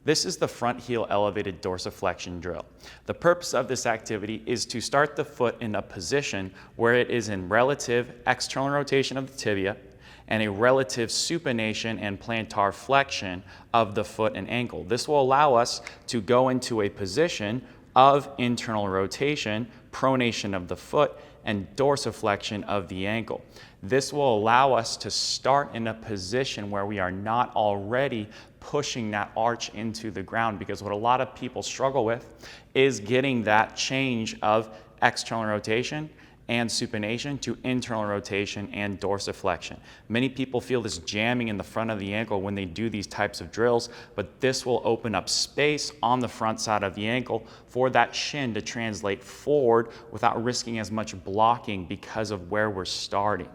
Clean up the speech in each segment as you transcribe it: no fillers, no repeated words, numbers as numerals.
This is the front heel elevated dorsiflexion drill. The purpose of this activity is to start the foot in a position where it is in relative external rotation of the tibia and a relative supination and plantar flexion of the foot and ankle. This will allow us to go into a position of internal rotation, pronation of the foot, and dorsiflexion of the ankle. This will allow us to start in a position where we are not already pushing that arch into the ground, because what a lot of people struggle with is getting that change of external rotation and supination to internal rotation and dorsiflexion. Many people feel this jamming in the front of the ankle when they do these types of drills, but this will open up space on the front side of the ankle for that shin to translate forward without risking as much blocking because of where we're starting.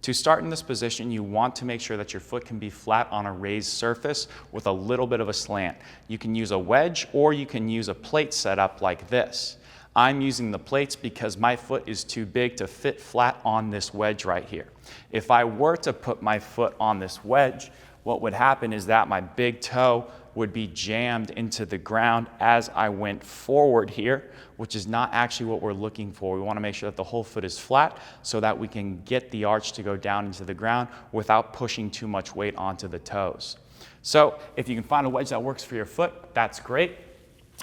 To start in this position, you want to make sure that your foot can be flat on a raised surface with a little bit of a slant. You can use a wedge or you can use a plate setup like this. I'm using the plates because my foot is too big to fit flat on this wedge right here. If I were to put my foot on this wedge, what would happen is that my big toe would be jammed into the ground as I went forward here, which is not actually what we're looking for. We want to make sure that the whole foot is flat so that we can get the arch to go down into the ground without pushing too much weight onto the toes. So if you can find a wedge that works for your foot, that's great.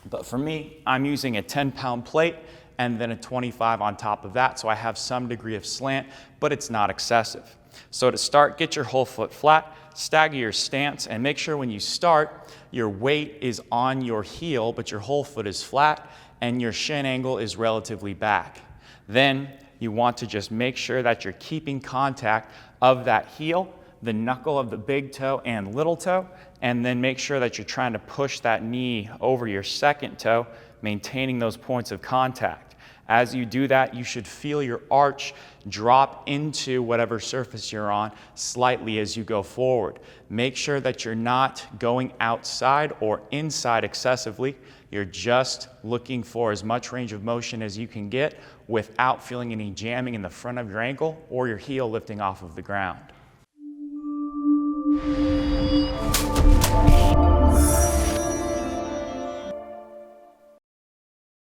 But for me, I'm using a 10-pound plate and then a 25 on top of that, so I have some degree of slant, but it's not excessive. So to start, get your whole foot flat, stagger your stance, and make sure when you start, your weight is on your heel, but your whole foot is flat, and your shin angle is relatively back. Then you want to just make sure that you're keeping contact of that heel, the knuckle of the big toe and little toe, and then make sure that you're trying to push that knee over your second toe, maintaining those points of contact. As you do that, you should feel your arch drop into whatever surface you're on slightly as you go forward. Make sure that you're not going outside or inside excessively. You're just looking for as much range of motion as you can get without feeling any jamming in the front of your ankle or your heel lifting off of the ground.